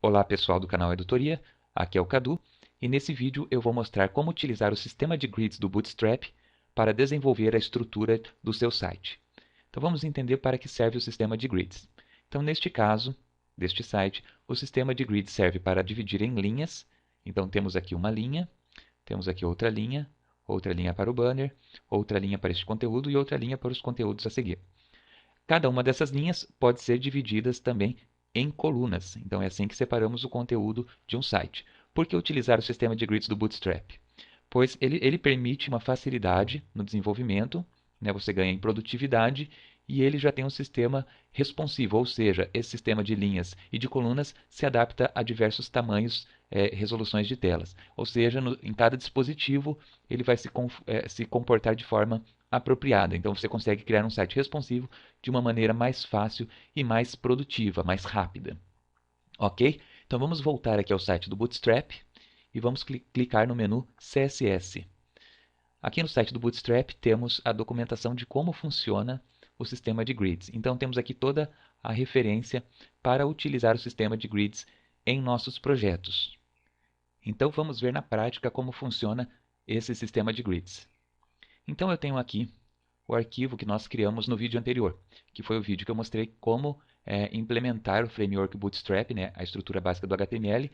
Olá pessoal do canal Edutoria, aqui é o Cadu e nesse vídeo eu vou mostrar como utilizar o sistema de grids do Bootstrap para desenvolver a estrutura do seu site. Então vamos entender para que serve o sistema de grids. Então neste caso, deste site, o sistema de grids serve para dividir em linhas. Então temos aqui uma linha, temos aqui outra linha para o banner, outra linha para este conteúdo e outra linha para os conteúdos a seguir. Cada uma dessas linhas pode ser divididas também em colunas. Então é assim que separamos o conteúdo de um site. Por que utilizar o sistema de grids do Bootstrap? Pois ele permite uma facilidade no desenvolvimento, né? Você ganha em produtividade e ele já tem um sistema responsivo, ou seja, esse sistema de linhas e de colunas se adapta a diversos tamanhos, resoluções de telas. Ou seja, em cada dispositivo ele vai se comportar de forma apropriada. Então você consegue criar um site responsivo de uma maneira mais fácil e mais produtiva, mais rápida. Ok? Então vamos voltar aqui ao site do Bootstrap e vamos clicar no menu CSS. Aqui no site do Bootstrap temos a documentação de como funciona o sistema de grids. Então temos aqui toda a referência para utilizar o sistema de grids em nossos projetos. Então vamos ver na prática como funciona esse sistema de grids. Então eu tenho aqui o arquivo que nós criamos no vídeo anterior, que foi o vídeo que eu mostrei como implementar o framework Bootstrap, né, a estrutura básica do HTML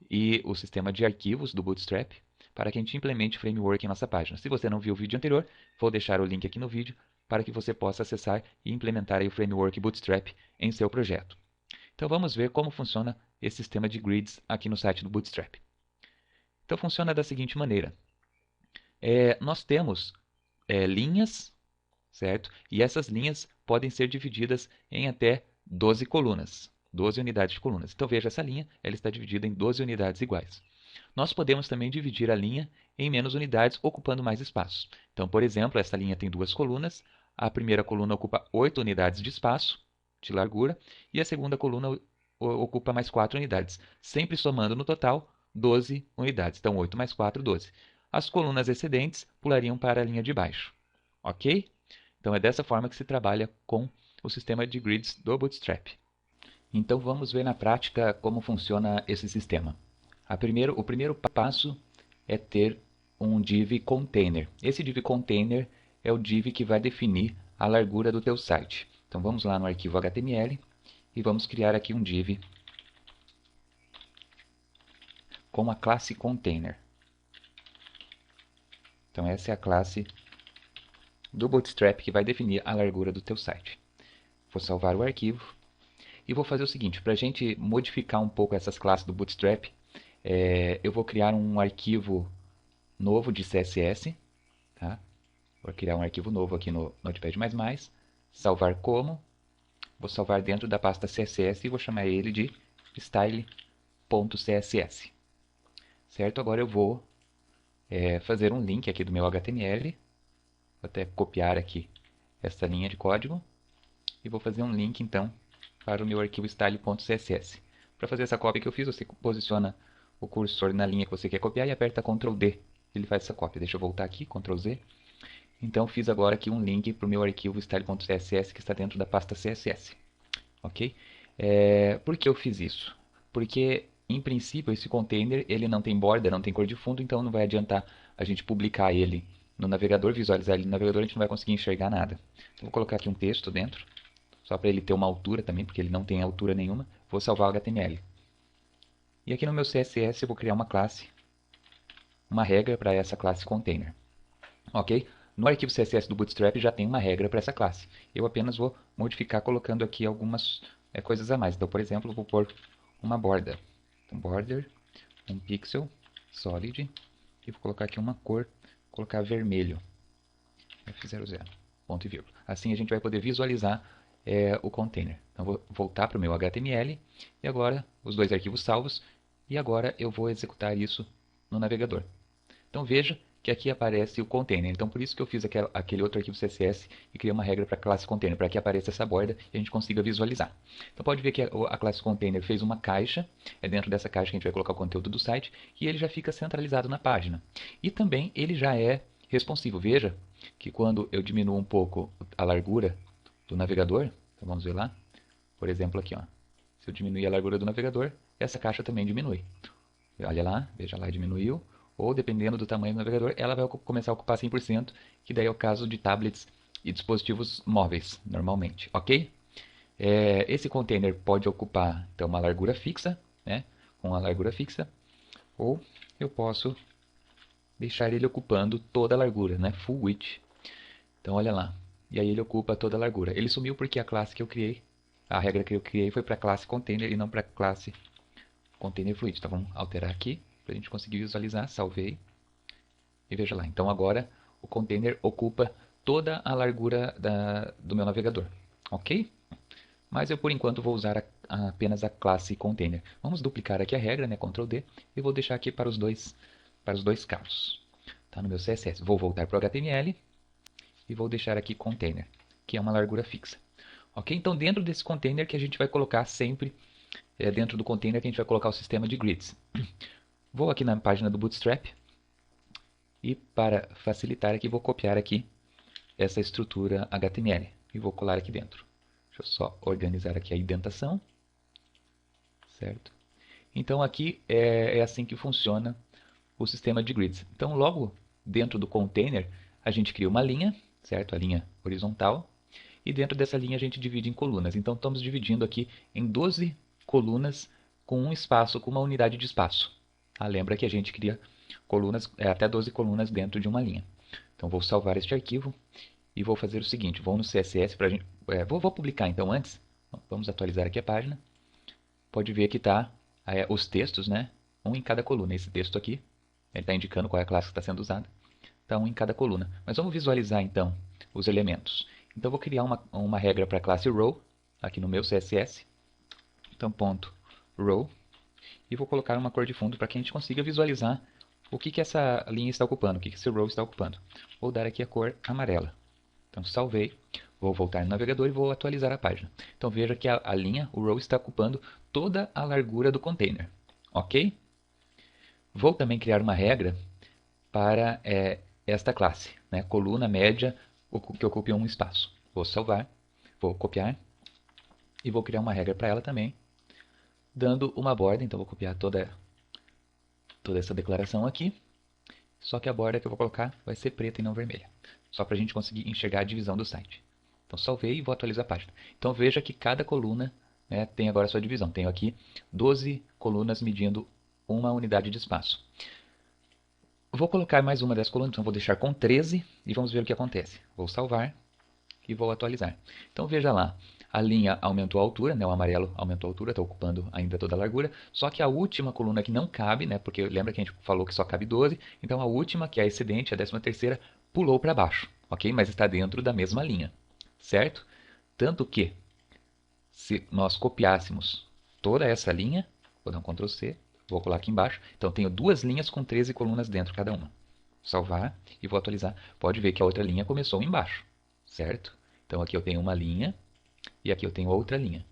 e o sistema de arquivos do Bootstrap, para que a gente implemente o framework em nossa página. Se você não viu o vídeo anterior, vou deixar o link aqui no vídeo para que você possa acessar e implementar aí o framework Bootstrap em seu projeto. Então vamos ver como funciona esse sistema de grids aqui no site do Bootstrap. Então funciona da seguinte maneira. Nós temos linhas, certo? E essas linhas podem ser divididas em até 12 colunas, 12 unidades de colunas. Então veja essa linha, ela está dividida em 12 unidades iguais. Nós podemos também dividir a linha em menos unidades, ocupando mais espaço. Então, por exemplo, essa linha tem duas colunas. A primeira coluna ocupa 8 unidades de espaço, de largura, e a segunda coluna ocupa mais 4 unidades, sempre somando no total 12 unidades. Então, 8 mais 4, 12. As colunas excedentes pulariam para a linha de baixo. Ok? Então é dessa forma que se trabalha com o sistema de grids do Bootstrap. Então vamos ver na prática como funciona esse sistema. O primeiro passo é ter um div container. Esse div container é o div que vai definir a largura do teu site. Então vamos lá no arquivo HTML e vamos criar aqui um div com a classe container. Então essa é a classe do Bootstrap que vai definir a largura do teu site. Vou salvar o arquivo e vou fazer o seguinte, para a gente modificar um pouco essas classes do Bootstrap, eu vou criar um arquivo novo de CSS, tá? Vou criar um arquivo novo aqui no Notepad++, salvar como, vou salvar dentro da pasta CSS e vou chamar ele de style.css. Certo? Agora eu vou fazer um link aqui do meu HTML, vou até copiar aqui essa linha de código e vou fazer um link então para o meu arquivo style.css. Para fazer essa cópia que eu fiz, você posiciona o cursor na linha que você quer copiar e aperta Ctrl D. Ele faz essa cópia. Deixa eu voltar aqui, Ctrl Z. Então fiz agora aqui um link para o meu arquivo style.css que está dentro da pasta CSS. Ok? Por que eu fiz isso? Porque, em princípio, esse container ele não tem borda, não tem cor de fundo, então não vai adiantar a gente publicar ele no navegador, visualizar ele no navegador, a gente não vai conseguir enxergar nada. Então, vou colocar aqui um texto dentro, só para ele ter uma altura também, porque ele não tem altura nenhuma. Vou salvar o HTML. E aqui no meu CSS eu vou criar uma classe, uma regra para essa classe container. Ok? No arquivo CSS do Bootstrap já tem uma regra para essa classe. Eu apenas vou modificar colocando aqui algumas coisas a mais. Então, por exemplo, eu vou pôr uma borda. Então, border, um pixel, solid, e vou colocar aqui uma cor, vou colocar vermelho, F00, ponto e vírgula. Assim a gente vai poder visualizar o container. Então, vou voltar para o meu HTML, e agora os dois arquivos salvos, e agora eu vou executar isso no navegador. Então veja que aqui aparece o container. Então por isso que eu fiz aquele outro arquivo CSS e criei uma regra para a classe container, para que apareça essa borda e a gente consiga visualizar. Então pode ver que a classe container fez uma caixa, é dentro dessa caixa que a gente vai colocar o conteúdo do site, e ele já fica centralizado na página. E também ele já é responsivo. Veja que quando eu diminuo um pouco a largura do navegador, então vamos ver lá, por exemplo aqui, ó. Se eu diminuir a largura do navegador, essa caixa também diminui. Olha lá, veja lá, diminuiu. Ou, dependendo do tamanho do navegador, ela vai começar a ocupar 100%, que daí é o caso de tablets e dispositivos móveis, normalmente, ok? Esse container pode ocupar, então, uma largura fixa, né? Com uma largura fixa. Ou eu posso deixar ele ocupando toda a largura, né? Full width. Então, olha lá. E aí ele ocupa toda a largura. Ele sumiu porque a classe que eu criei, a regra que eu criei foi para a classe container e não para a classe container fluid. Então, vamos alterar aqui para a gente conseguir visualizar. Salvei. E veja lá. Então, agora o container ocupa toda a largura do meu navegador. Ok? Mas eu, por enquanto, vou usar apenas a classe container. Vamos duplicar aqui a regra, né? Ctrl D. E vou deixar aqui para os dois casos. Tá no meu CSS. Vou voltar para o HTML e vou deixar aqui container, que é uma largura fixa. Ok? Então, dentro desse container que a gente vai colocar sempre, dentro do container que a gente vai colocar o sistema de grids. Vou aqui na página do Bootstrap e, para facilitar aqui, vou copiar aqui essa estrutura HTML e vou colar aqui dentro. Deixa eu só organizar aqui a indentação, certo? Então, aqui é assim que funciona o sistema de grids. Então, logo dentro do container, a gente cria uma linha, certo? A linha horizontal. E dentro dessa linha a gente divide em colunas. Então, estamos dividindo aqui em 12 colunas com um espaço, com uma unidade de espaço. Lembra que a gente cria colunas, até 12 colunas dentro de uma linha. Então, vou salvar este arquivo e vou fazer o seguinte. Vou no CSS para a gente... vou publicar então antes. Vamos atualizar aqui a página. Pode ver que está os textos, né? Um em cada coluna. Esse texto aqui, ele está indicando qual é a classe que está sendo usada. Está um em cada coluna. Mas vamos visualizar então os elementos. Então, eu vou criar uma regra para a classe row, aqui no meu CSS. Então, ponto row. E vou colocar uma cor de fundo para que a gente consiga visualizar o que essa linha está ocupando, o que esse row está ocupando. Vou dar aqui a cor amarela. Então, salvei. Vou voltar no navegador e vou atualizar a página. Então, veja que a linha, o row, está ocupando toda a largura do container. Ok? Vou também criar uma regra para esta classe, né? Coluna média que ocupe um espaço. Vou salvar, vou copiar e vou criar uma regra para ela também, dando uma borda. Então, vou copiar toda essa declaração aqui, só que a borda que eu vou colocar vai ser preta e não vermelha, só para a gente conseguir enxergar a divisão do site. Então, salvei e vou atualizar a página. Então, veja que cada coluna, né, tem agora a sua divisão. Tenho aqui 12 colunas medindo uma unidade de espaço. Vou colocar mais uma das colunas, então vou deixar com 13 e vamos ver o que acontece. Vou salvar e vou atualizar. Então veja lá, a linha aumentou a altura, né, o amarelo aumentou a altura, está ocupando ainda toda a largura, só que a última coluna que não cabe, né, porque lembra que a gente falou que só cabe 12, então a última, que é a excedente, a 13ª, pulou para baixo, ok? Mas está dentro da mesma linha, certo? Tanto que, se nós copiássemos toda essa linha, vou dar um Ctrl C, vou colar aqui embaixo. Então, tenho duas linhas com 13 colunas dentro cada uma. Salvar e vou atualizar. Pode ver que a outra linha começou embaixo, certo? Então, aqui eu tenho uma linha e aqui eu tenho outra linha.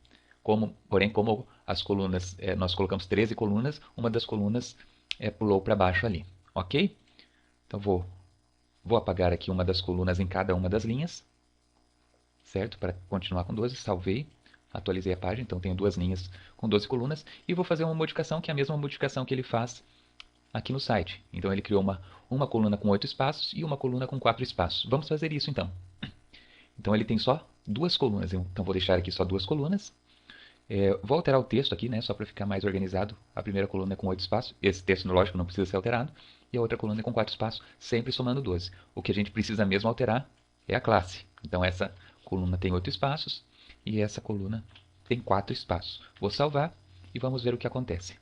Porém, como as colunas, nós colocamos 13 colunas, uma das colunas pulou para baixo ali, ok? Então, vou apagar aqui uma das colunas em cada uma das linhas, certo? Para continuar com 12, salvei. Atualizei a página, então tenho duas linhas com 12 colunas e vou fazer uma modificação que é a mesma modificação que ele faz aqui no site. Então ele criou uma coluna com 8 espaços e uma coluna com 4 espaços. Vamos fazer isso então. Então ele tem só duas colunas, então vou deixar aqui só duas colunas. Vou alterar o texto aqui, né, só para ficar mais organizado. A primeira coluna é com 8 espaços, esse texto lógico não precisa ser alterado. E a outra coluna é com 4 espaços, sempre somando 12. O que a gente precisa mesmo alterar é a classe. Então essa coluna tem 8 espaços e essa coluna tem 4 espaços. Vou salvar e vamos ver o que acontece.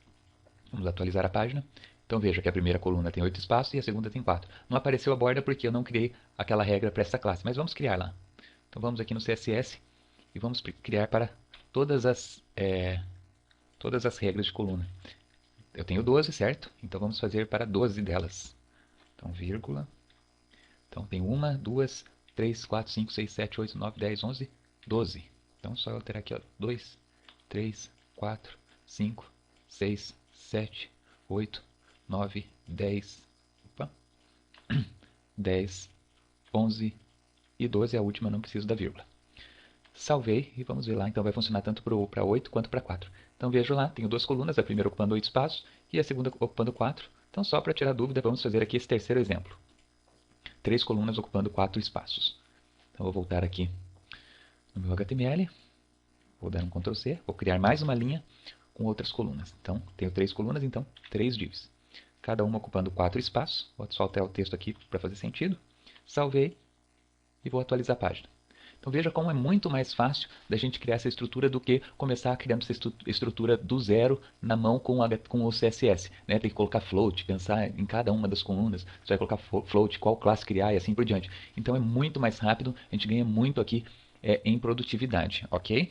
Vamos atualizar a página. Então veja que a primeira coluna tem 8 espaços e a segunda tem 4. Não apareceu a borda porque eu não criei aquela regra para essa classe, mas vamos criar lá. Então vamos aqui no CSS e vamos criar para todas as regras de coluna. Eu tenho 12, certo? Então vamos fazer para 12 delas. Então, vírgula. Então tem 1, 2, 3, 4, 5, 6, 7, 8, 9, 10, 11, 12. Então só alterar aqui, ó, 2, 3, 4, 5, 6, 7, 8, 9, 10, opa, 10, 11 e 12, a última não preciso da vírgula. Salvei e vamos ver lá. Então vai funcionar tanto para 8 quanto para 4. Então vejo lá, tenho duas colunas, a primeira ocupando 8 espaços e a segunda ocupando 4. Então só para tirar dúvida, vamos fazer aqui esse terceiro exemplo. 3 colunas ocupando 4 espaços. Então vou voltar aqui no meu HTML, vou dar um Ctrl C, vou criar mais uma linha com outras colunas. Então tenho 3 colunas, então 3 divs. Cada uma ocupando 4 espaços. Vou só alterar o texto aqui para fazer sentido. Salvei e vou atualizar a página. Então veja como é muito mais fácil da gente criar essa estrutura do que começar criando essa estrutura do zero na mão com o CSS. Né? Tem que colocar float, pensar em cada uma das colunas. Você vai colocar float, qual classe criar e assim por diante. Então é muito mais rápido, a gente ganha muito aqui em produtividade, ok?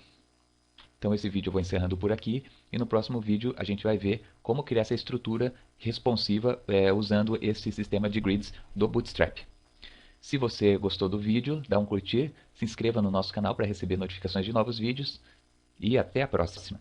Então esse vídeo eu vou encerrando por aqui e no próximo vídeo a gente vai ver como criar essa estrutura responsiva usando esse sistema de grids do Bootstrap. Se você gostou do vídeo, dá um curtir, se inscreva no nosso canal para receber notificações de novos vídeos e até a próxima!